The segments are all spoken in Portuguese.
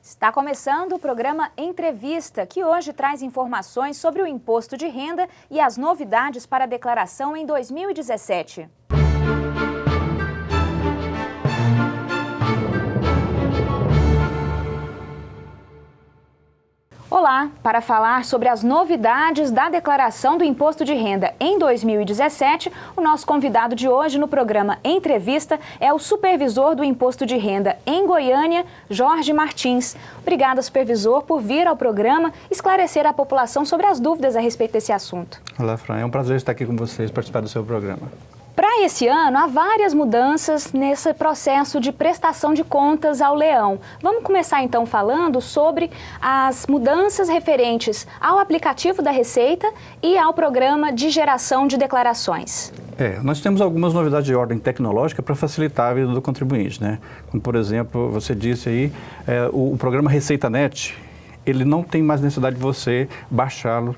Está começando o programa Entrevista, que hoje traz informações sobre o imposto de renda e as novidades para a declaração em 2017. Olá, para falar sobre as novidades da declaração do imposto de renda em 2017, o nosso convidado de hoje no programa Entrevista é o supervisor do imposto de renda em Goiânia, Jorge Martins. Obrigada, supervisor, por vir ao programa esclarecer a população sobre as dúvidas a respeito desse assunto. Olá, Fran, é um prazer estar aqui com vocês, participar do seu programa. Para esse ano, há várias mudanças nesse processo de prestação de contas ao leão. Vamos começar então falando sobre as mudanças referentes ao aplicativo da Receita e ao programa de geração de declarações. Nós temos algumas novidades de ordem tecnológica para facilitar a vida do contribuinte, né? Como, por exemplo, você disse aí, o programa Receita.net, ele não tem mais necessidade de você baixá-lo,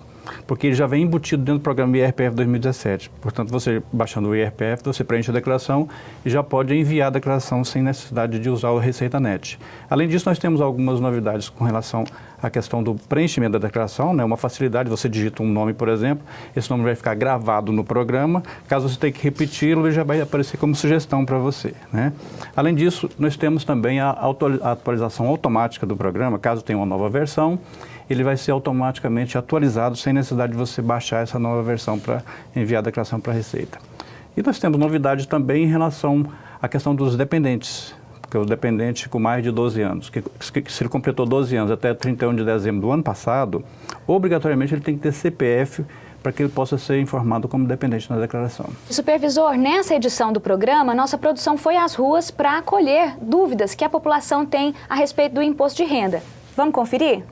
porque ele já vem embutido dentro do programa IRPF 2017. Portanto, você baixando o IRPF, você preenche a declaração e já pode enviar a declaração sem necessidade de usar o Receita.net. Além disso, nós temos algumas novidades com relação à questão do preenchimento da declaração, né? Uma facilidade, você digita um nome, por exemplo, esse nome vai ficar gravado no programa, caso você tenha que repeti-lo, ele já vai aparecer como sugestão para você, né? Além disso, nós temos também a atualização automática do programa, caso tenha uma nova versão, ele vai ser automaticamente atualizado sem necessidade de você baixar essa nova versão para enviar a declaração para a Receita. E nós temos novidade também em relação à questão dos dependentes, porque o dependente com mais de 12 anos, que se ele completou 12 anos até 31 de dezembro do ano passado, obrigatoriamente ele tem que ter CPF para que ele possa ser informado como dependente na declaração. Supervisor, nessa edição do programa, nossa produção foi às ruas para acolher dúvidas que a população tem a respeito do imposto de renda. Vamos conferir?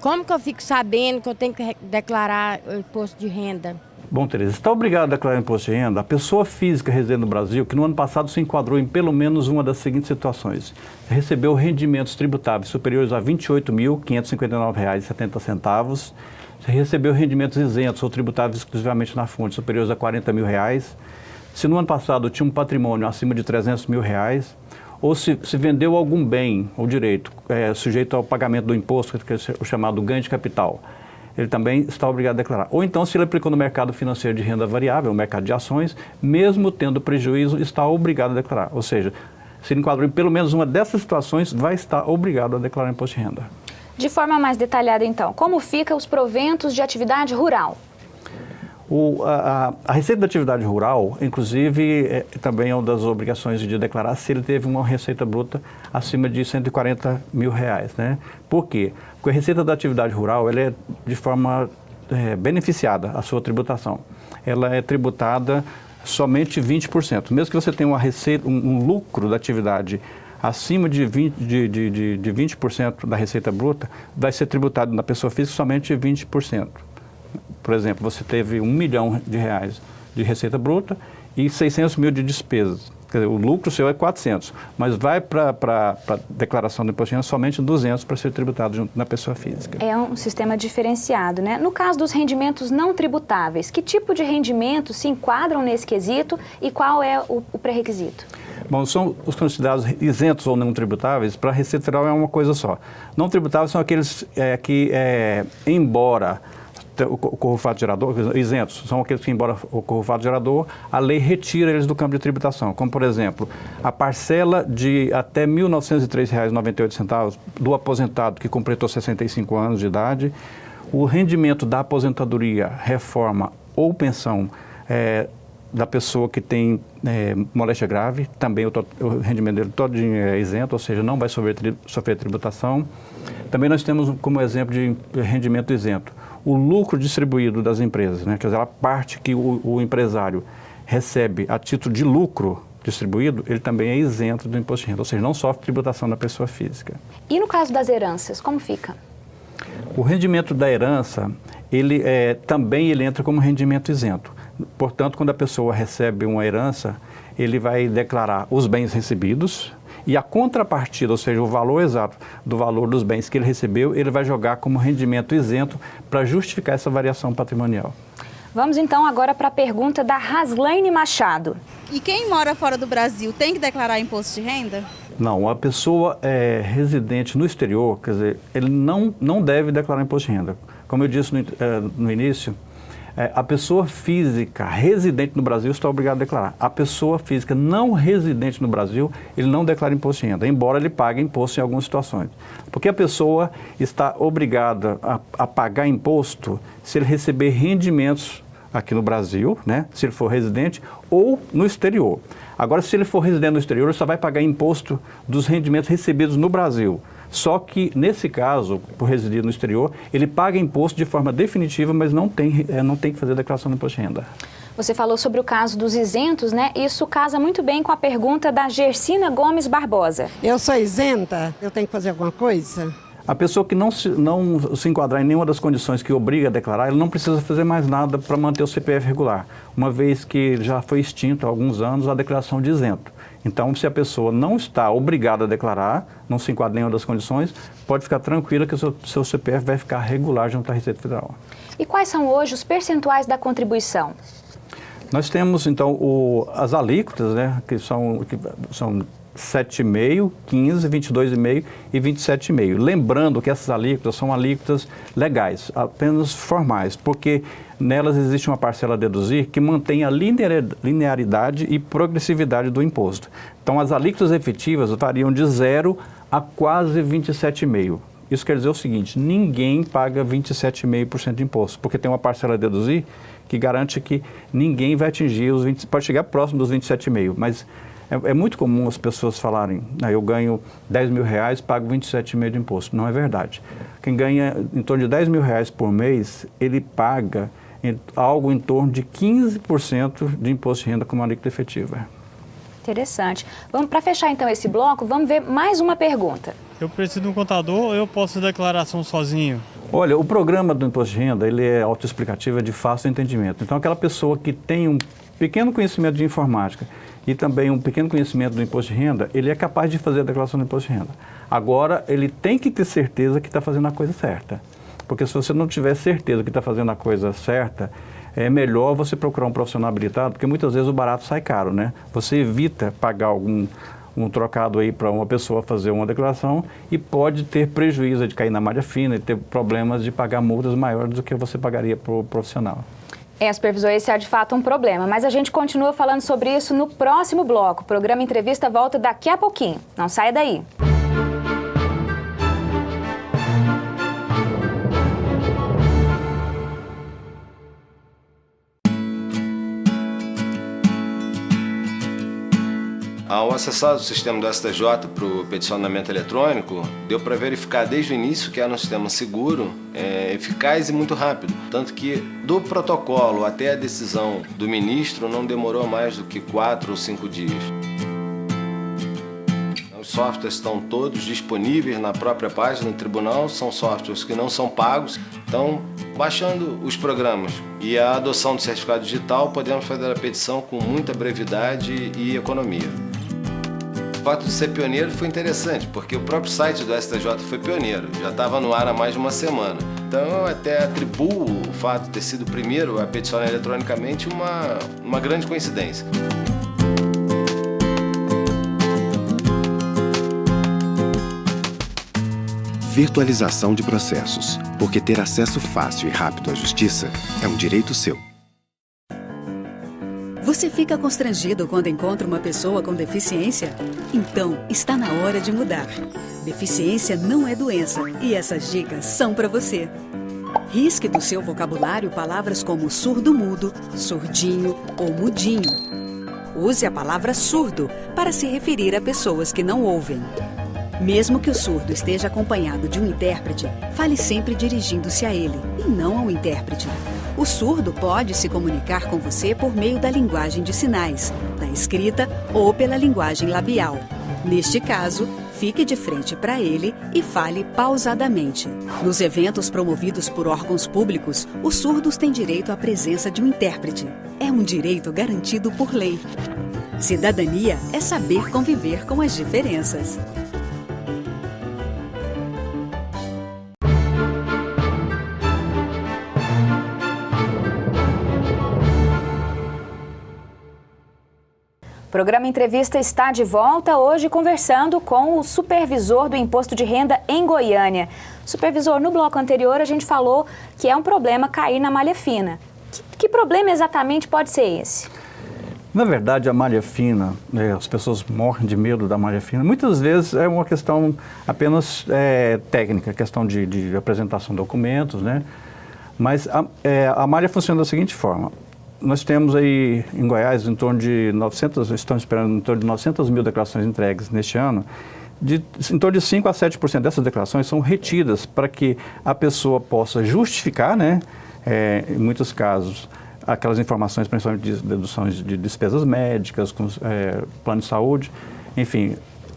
Como que eu fico sabendo que eu tenho que declarar o imposto de renda? Bom, Tereza, está obrigado a declarar imposto de renda a pessoa física residente no Brasil que no ano passado se enquadrou em pelo menos uma das seguintes situações. Recebeu rendimentos tributáveis superiores a R$ 28.559,70. Você recebeu rendimentos isentos ou tributáveis exclusivamente na fonte superiores a R$ 40 mil. Se no ano passado tinha um patrimônio acima de R$ 300 mil. Ou se vendeu algum bem ou direito sujeito ao pagamento do imposto, que é o chamado ganho de capital, ele também está obrigado a declarar. Ou então, se ele aplicou no mercado financeiro de renda variável, o mercado de ações, mesmo tendo prejuízo, está obrigado a declarar. Ou seja, se ele enquadrou em pelo menos uma dessas situações, vai estar obrigado a declarar imposto de renda. De forma mais detalhada, então, como ficam os proventos de atividade rural? A Receita da Atividade Rural, inclusive, também é uma das obrigações de declarar se ele teve uma receita bruta acima de R$ 140 mil, né? Por quê? Porque a Receita da Atividade Rural, ela é de forma beneficiada a sua tributação. Ela é tributada somente 20%. Mesmo que você tenha uma receita, um lucro da atividade acima de 20% da receita bruta, vai ser tributado na pessoa física somente 20%. Por exemplo, você teve R$ 1 milhão de receita bruta e 600 mil de despesas. Quer dizer, o lucro seu é 400, mas vai para a declaração do imposto de renda somente 200 para ser tributado junto na pessoa física. É um sistema diferenciado, né? No caso dos rendimentos não tributáveis, que tipo de rendimentos se enquadram nesse quesito e qual é o pré-requisito? Bom, são os considerados isentos ou não tributáveis, para a Receita Federal é uma coisa só. Não tributáveis são aqueles que, embora ocorra o fato gerador, isentos, são aqueles que, embora ocorra o fato gerador, a lei retira eles do campo de tributação. Como, por exemplo, a parcela de até R$ 1.903,98 do aposentado que completou 65 anos de idade, o rendimento da aposentadoria, reforma ou pensão da pessoa que tem moléstia grave, também o rendimento dele todinho é isento, ou seja, não vai sofrer tributação. Também nós temos como exemplo de rendimento isento o lucro distribuído das empresas, né? Quer dizer, a parte que o empresário recebe a título de lucro distribuído, ele também é isento do imposto de renda, ou seja, não sofre tributação da pessoa física. E no caso das heranças, como fica? O rendimento da herança, ele também entra como rendimento isento. Portanto, quando a pessoa recebe uma herança, ele vai declarar os bens recebidos e a contrapartida, ou seja, o valor exato do valor dos bens que ele recebeu, ele vai jogar como rendimento isento para justificar essa variação patrimonial. Vamos então agora para a pergunta da Raslaine Machado. E quem mora fora do Brasil tem que declarar imposto de renda? Não, a pessoa residente no exterior, quer dizer, ele não deve declarar imposto de renda. Como eu disse no início, a pessoa física residente no Brasil está obrigada a declarar. A pessoa física não residente no Brasil, ele não declara imposto de renda, embora ele pague imposto em algumas situações. Porque a pessoa está obrigada a pagar imposto se ele receber rendimentos aqui no Brasil, né, se ele for residente, ou no exterior. Agora, se ele for residente no exterior, ele só vai pagar imposto dos rendimentos recebidos no Brasil. Só que, nesse caso, por residir no exterior, ele paga imposto de forma definitiva, mas não tem que fazer declaração de imposto de renda. Você falou sobre o caso dos isentos, né? Isso casa muito bem com a pergunta da Gersina Gomes Barbosa. Eu sou isenta? Eu tenho que fazer alguma coisa? A pessoa que não se enquadrar em nenhuma das condições que obriga a declarar, ela não precisa fazer mais nada para manter o CPF regular, uma vez que já foi extinto há alguns anos a declaração de isento. Então, se a pessoa não está obrigada a declarar, não se enquadra em nenhuma das condições, pode ficar tranquila que o seu CPF vai ficar regular junto à Receita Federal. E quais são hoje os percentuais da contribuição? Nós temos, então, as alíquotas, né, que são 7,5%, 15%, 22,5% e 27,5%. Lembrando que essas alíquotas são alíquotas legais, apenas formais, porque nelas existe uma parcela a deduzir que mantém a linearidade e progressividade do imposto. Então, as alíquotas efetivas variam de 0% a quase 27,5%. Isso quer dizer o seguinte, ninguém paga 27,5% de imposto, porque tem uma parcela a deduzir que garante que ninguém vai atingir os 20%, pode chegar próximo dos 27,5%, mas é muito comum as pessoas falarem, eu ganho R$10.000, pago 27,5% de imposto. Não é verdade. Quem ganha em torno de R$10.000 por mês, ele paga algo em torno de 15% de imposto de renda como alíquota efetiva. Interessante. Para fechar então esse bloco, vamos ver mais uma pergunta. Eu preciso de um contador ou eu posso fazer declaração sozinho? Olha, o programa do imposto de renda, ele é autoexplicativo, é de fácil entendimento. Então, aquela pessoa que tem um pequeno conhecimento de informática e também um pequeno conhecimento do imposto de renda, ele é capaz de fazer a declaração do imposto de renda. Agora, ele tem que ter certeza que está fazendo a coisa certa. Porque se você não tiver certeza que está fazendo a coisa certa, é melhor você procurar um profissional habilitado, porque muitas vezes o barato sai caro, né? Você evita pagar um trocado aí para uma pessoa fazer uma declaração e pode ter prejuízo de cair na malha fina e ter problemas de pagar multas maiores do que você pagaria para o profissional. Supervisor, esse é de fato um problema, mas a gente continua falando sobre isso no próximo bloco. O programa Entrevista volta daqui a pouquinho. Não saia daí. Ao acessar o sistema do STJ para o peticionamento eletrônico, deu para verificar desde o início que era um sistema seguro, eficaz e muito rápido. Tanto que do protocolo até a decisão do ministro não demorou mais do que 4 ou 5 dias. Os softwares estão todos disponíveis na própria página do tribunal, são softwares que não são pagos. Então, baixando os programas e a adoção do certificado digital, podemos fazer a petição com muita brevidade e economia. O fato de ser pioneiro foi interessante, porque o próprio site do STJ foi pioneiro, já estava no ar há mais de uma semana. Então eu até atribuo o fato de ter sido o primeiro a peticionar eletronicamente uma grande coincidência. Virtualização de processos, porque ter acesso fácil e rápido à justiça é um direito seu. Você fica constrangido quando encontra uma pessoa com deficiência? Então, está na hora de mudar. Deficiência não é doença e essas dicas são para você. Risque do seu vocabulário palavras como surdo-mudo, surdinho ou mudinho. Use a palavra surdo para se referir a pessoas que não ouvem. Mesmo que o surdo esteja acompanhado de um intérprete, fale sempre dirigindo-se a ele e não ao intérprete. O surdo pode se comunicar com você por meio da linguagem de sinais, da escrita ou pela linguagem labial. Neste caso, fique de frente para ele e fale pausadamente. Nos eventos promovidos por órgãos públicos, os surdos têm direito à presença de um intérprete. É um direito garantido por lei. Cidadania é saber conviver com as diferenças. O programa Entrevista está de volta hoje conversando com o supervisor do Imposto de Renda em Goiânia. Supervisor, no bloco anterior a gente falou que é um problema cair na malha fina. Que problema exatamente pode ser esse? Na verdade, a malha fina, as pessoas morrem de medo da malha fina. Muitas vezes é uma questão apenas técnica, questão de apresentação de documentos, né? Mas a malha funciona da seguinte forma. Nós temos aí em Goiás em torno de 900, estamos esperando em torno de 900 mil declarações entregues neste ano. Em torno de 5 a 7% dessas declarações são retidas para que a pessoa possa justificar, né, em muitos casos, aquelas informações, principalmente de deduções de despesas médicas, com plano de saúde, enfim.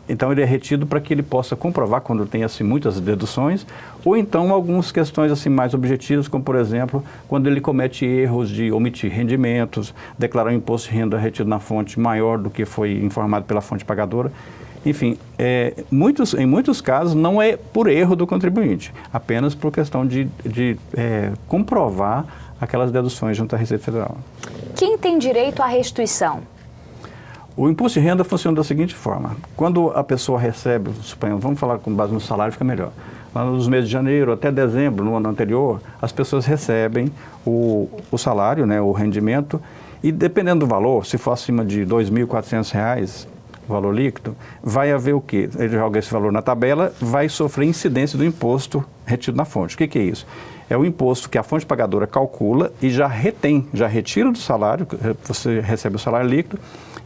Então, ele é retido para que ele possa comprovar quando tem, assim, muitas deduções, ou então algumas questões, assim, mais objetivas, como, por exemplo, quando ele comete erros de omitir rendimentos, declarar um imposto de renda retido na fonte maior do que foi informado pela fonte pagadora. Enfim, em muitos casos não é por erro do contribuinte, apenas por questão de comprovar aquelas deduções junto à Receita Federal. Quem tem direito à restituição? O imposto de renda funciona da seguinte forma. Quando a pessoa recebe, suponhamos, vamos falar com base no salário, fica melhor. Lá nos meses de janeiro até dezembro, no ano anterior, as pessoas recebem o salário, né, o rendimento, e dependendo do valor, se for acima de R$ 2.400, o valor líquido, vai haver o quê? Ele joga esse valor na tabela, vai sofrer incidência do imposto retido na fonte. O que é isso? É o imposto que a fonte pagadora calcula e já retém, já retira do salário, você recebe o salário líquido,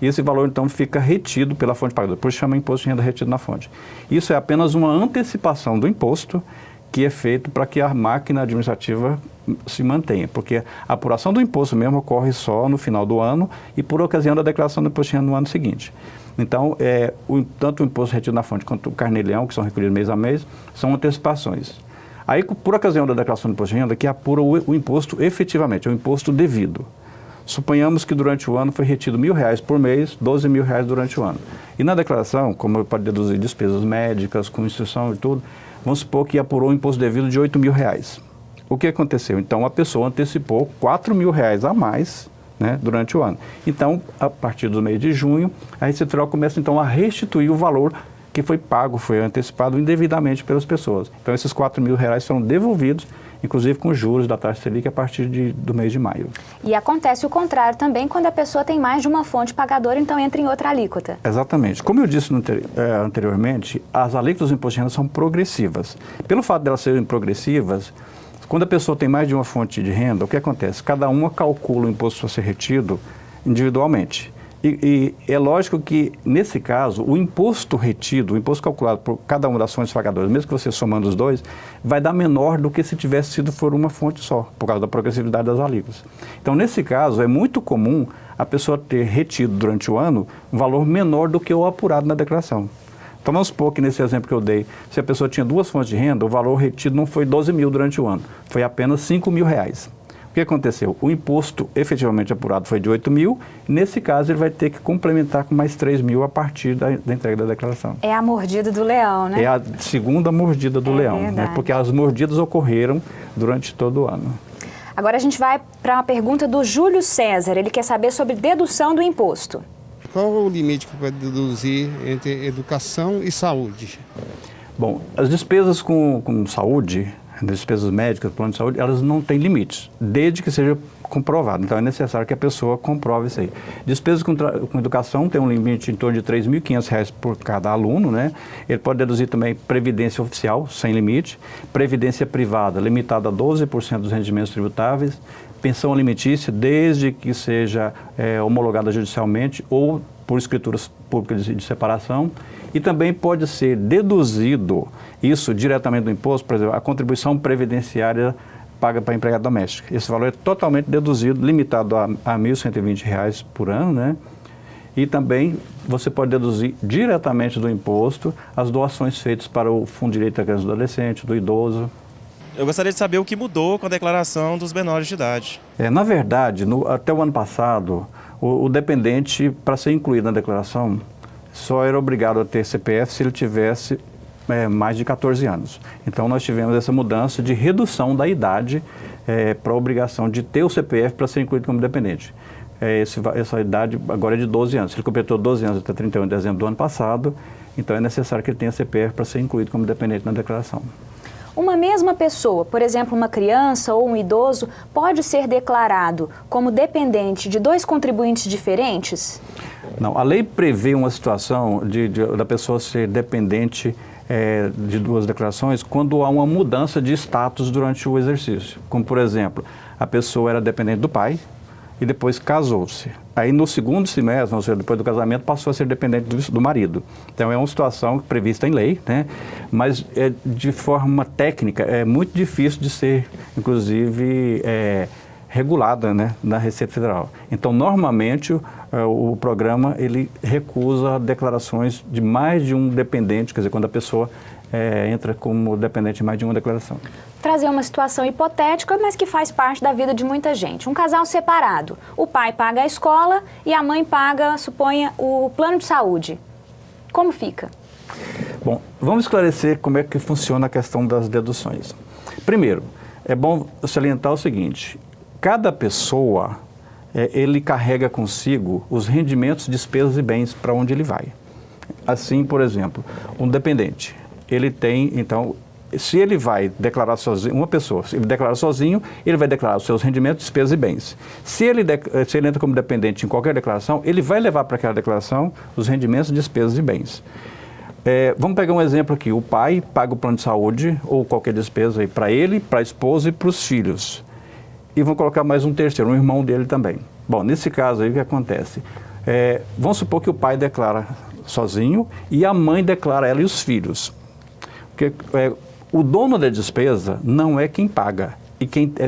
e esse valor então fica retido pela fonte pagadora, por isso chama imposto de renda retido na fonte. Isso é apenas uma antecipação do imposto que é feito para que a máquina administrativa se mantenha, porque a apuração do imposto mesmo ocorre só no final do ano e por ocasião da declaração do imposto de renda no ano seguinte. Então, tanto o imposto retido na fonte quanto o carnê-leão, que são recolhidos mês a mês, são antecipações. Aí, por ocasião da declaração do imposto de renda, que apura o imposto efetivamente, é o imposto devido. Suponhamos que durante o ano foi retido R$ 1.000 por mês, R$ 12.000 durante o ano. E na declaração, como pode deduzir despesas médicas, com instrução e tudo, vamos supor que apurou o imposto devido de R$ 8.000. O que aconteceu? Então, a pessoa antecipou R$ 4.000 a mais, né, durante o ano. Então, a partir do mês de junho, a Receita Federal começa então a restituir o valor que foi pago, foi antecipado indevidamente pelas pessoas. Então, esses R$ 4.000 foram devolvidos, inclusive com juros da taxa Selic a partir do mês de maio. E acontece o contrário também quando a pessoa tem mais de uma fonte pagadora, então entra em outra alíquota. Exatamente. Como eu disse anteriormente, as alíquotas do imposto de renda são progressivas. Pelo fato de elas serem progressivas, quando a pessoa tem mais de uma fonte de renda, o que acontece? Cada uma calcula o imposto a ser retido individualmente. E é lógico que, nesse caso, o imposto retido, o imposto calculado por cada uma das fontes pagadoras, mesmo que você somando os dois, vai dar menor do que se tivesse sido por uma fonte só, por causa da progressividade das alíquotas. Então, nesse caso, é muito comum a pessoa ter retido durante o ano um valor menor do que o apurado na declaração. Então, vamos supor que nesse exemplo que eu dei, se a pessoa tinha duas fontes de renda, o valor retido não foi 12.000 durante o ano, foi apenas R$ 5.000. O que aconteceu? O imposto efetivamente apurado foi de 8.000, nesse caso ele vai ter que complementar com mais 3.000 a partir da entrega da declaração. É a mordida do leão, né? É a segunda mordida do leão, né? Porque as mordidas ocorreram durante todo o ano. Agora a gente vai para uma pergunta do Júlio César, ele quer saber sobre dedução do imposto. Qual o limite que pode deduzir entre educação e saúde? Bom, as despesas com saúde, despesas médicas, plano de saúde, elas não têm limites, desde que seja comprovado. Então, é necessário que a pessoa comprove isso aí. Despesas com educação tem um limite em torno de R$ 3.500 por cada aluno, né? Ele pode deduzir também previdência oficial, sem limite, previdência privada, limitada a 12% dos rendimentos tributáveis, pensão alimentícia, desde que seja homologada judicialmente ou por escrituras públicas de separação, e também pode ser deduzido isso diretamente do imposto, por exemplo, a contribuição previdenciária paga para a empregada doméstica. Esse valor é totalmente deduzido, limitado a R$ 1.120 por ano, né? E também você pode deduzir diretamente do imposto as doações feitas para o Fundo de Direito da Criança e do Adolescente, do idoso. Eu gostaria de saber o que mudou com a declaração dos menores de idade. Na verdade, até o ano passado, o dependente, para ser incluído na declaração, só era obrigado a ter CPF se ele tivesse mais de 14 anos. Então, nós tivemos essa mudança de redução da idade para a obrigação de ter o CPF para ser incluído como dependente. essa idade agora é de 12 anos. Ele completou 12 anos até 31 de dezembro do ano passado, então é necessário que ele tenha CPF para ser incluído como dependente na declaração. Uma mesma pessoa, por exemplo, uma criança ou um idoso, pode ser declarado como dependente de dois contribuintes diferentes? Não, a lei prevê uma situação da pessoa ser dependente de duas declarações quando há uma mudança de status durante o exercício. Como, por exemplo, a pessoa era dependente do pai e depois casou-se. Aí, no segundo semestre, ou seja, depois do casamento, passou a ser dependente do marido. Então, é uma situação prevista em lei, né? Mas, de forma técnica, é muito difícil de ser, inclusive, regulada, né, na Receita Federal. Então, normalmente, o programa ele recusa declarações de mais de um dependente, quer dizer, quando a pessoa entra como dependente de mais de uma declaração. Trazer uma situação hipotética, mas que faz parte da vida de muita gente. Um casal separado, o pai paga a escola e a mãe paga, suponha, o plano de saúde. Como fica? Bom, vamos esclarecer como é que funciona a questão das deduções. Primeiro, é bom salientar o seguinte: cada pessoa, ele carrega consigo os rendimentos, despesas e bens para onde ele vai. Assim, por exemplo, um dependente, ele tem, então, se ele vai declarar sozinho, uma pessoa, se ele declara sozinho, ele vai declarar os seus rendimentos, despesas e bens. Se ele entra como dependente em qualquer declaração, ele vai levar para aquela declaração os rendimentos, despesas e bens. Vamos pegar um exemplo aqui. O pai paga o plano de saúde ou qualquer despesa aí para ele, para a esposa e para os filhos. E vão colocar mais um terceiro, um irmão dele também. Bom, nesse caso aí o que acontece? Vamos supor que o pai declara sozinho e a mãe declara ela e os filhos. Porque o dono da despesa não é quem paga,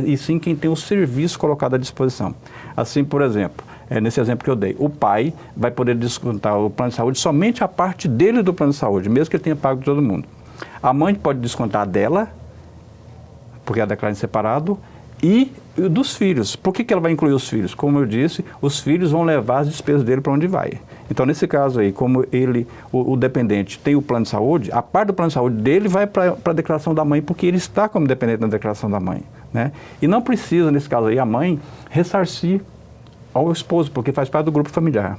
e sim quem tem o serviço colocado à disposição. Assim, por exemplo, nesse exemplo que eu dei, o pai vai poder descontar o plano de saúde somente a parte dele do plano de saúde, mesmo que ele tenha pago todo mundo. A mãe pode descontar dela, porque ela declara em separado, e dos filhos. Por que ela vai incluir os filhos? Como eu disse, os filhos vão levar as despesas dele para onde vai. Então, nesse caso aí, como o dependente tem o plano de saúde, a parte do plano de saúde dele vai para a declaração da mãe, porque ele está como dependente na declaração da mãe, né? E não precisa, nesse caso aí, a mãe ressarcir ao esposo, porque faz parte do grupo familiar.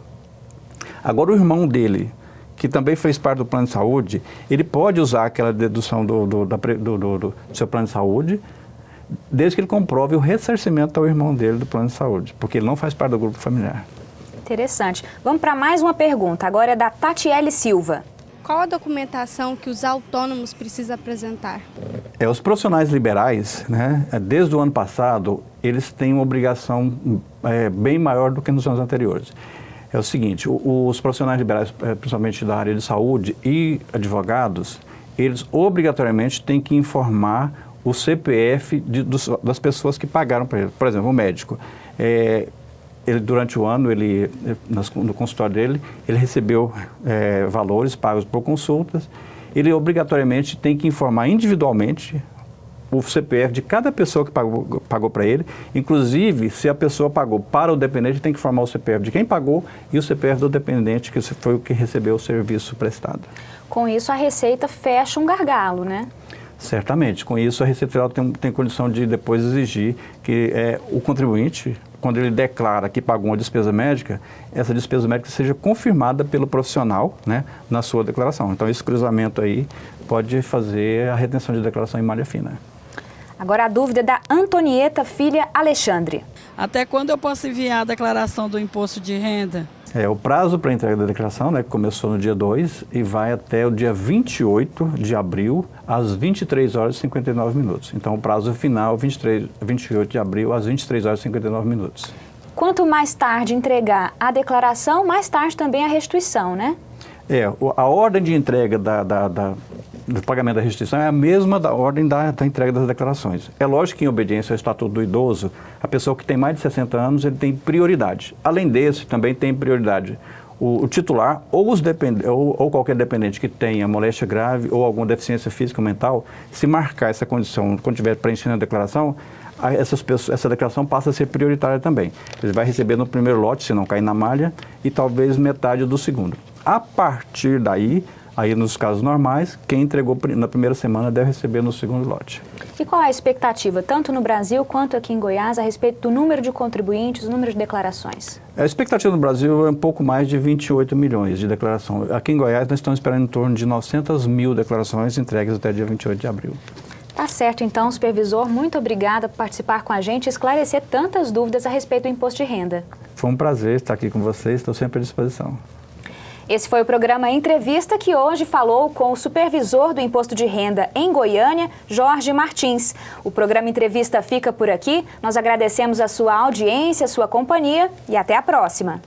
Agora, o irmão dele, que também fez parte do plano de saúde, ele pode usar aquela dedução do seu plano de saúde, desde que ele comprove o ressarcimento ao irmão dele do plano de saúde, porque ele não faz parte do grupo familiar. Interessante. Vamos para mais uma pergunta, agora é da Tatiele Silva. Qual a documentação que os autônomos precisam apresentar? Os profissionais liberais, né, desde o ano passado, eles têm uma obrigação bem maior do que nos anos anteriores. É o seguinte, os profissionais liberais, principalmente da área de saúde e advogados, eles obrigatoriamente têm que informar o CPF das pessoas que pagaram para ele. Por exemplo, o médico. Ele, durante o ano, no consultório dele, ele recebeu valores pagos por consultas. Ele obrigatoriamente tem que informar individualmente o CPF de cada pessoa que pagou para ele. Inclusive, se a pessoa pagou para o dependente, tem que informar o CPF de quem pagou e o CPF do dependente, que foi o que recebeu o serviço prestado. Com isso, a Receita fecha um gargalo, né? Certamente. Com isso, a Receita Federal tem condição de depois exigir que o contribuinte, quando ele declara que pagou uma despesa médica, essa despesa médica seja confirmada pelo profissional, né, na sua declaração. Então, esse cruzamento aí pode fazer a retenção de declaração em malha fina. Agora a dúvida é da Antonieta, filha Alexandre. Até quando eu posso enviar a declaração do imposto de renda? O prazo para a entrega da declaração, né, que começou no dia 2 e vai até o dia 28 de abril, às 23 horas e 59 minutos. Então, o prazo final, 28 de abril, às 23 horas e 59 minutos. Quanto mais tarde entregar a declaração, mais tarde também a restituição, né? A ordem de entrega do pagamento da restituição é a mesma da ordem da entrega das declarações. É lógico que, em obediência ao Estatuto do Idoso, a pessoa que tem mais de 60 anos, ele tem prioridade. Além desse, também tem prioridade o titular ou qualquer dependente que tenha moléstia grave ou alguma deficiência física ou mental. Se marcar essa condição, quando estiver preenchendo a declaração, essa declaração passa a ser prioritária também. Ele vai receber no primeiro lote, se não cair na malha, e talvez metade do segundo. A partir daí, Aí, nos casos normais, quem entregou na primeira semana deve receber no segundo lote. E qual é a expectativa, tanto no Brasil quanto aqui em Goiás, a respeito do número de contribuintes, o número de declarações? A expectativa no Brasil é um pouco mais de 28 milhões de declarações. Aqui em Goiás, nós estamos esperando em torno de 900 mil declarações entregues até dia 28 de abril. Tá certo, então, supervisor, muito obrigada por participar com a gente e esclarecer tantas dúvidas a respeito do imposto de renda. Foi um prazer estar aqui com vocês, estou sempre à disposição. Esse foi o programa Entrevista, que hoje falou com o supervisor do Imposto de Renda em Goiânia, Jorge Martins. O programa Entrevista fica por aqui. Nós agradecemos a sua audiência, a sua companhia e até a próxima.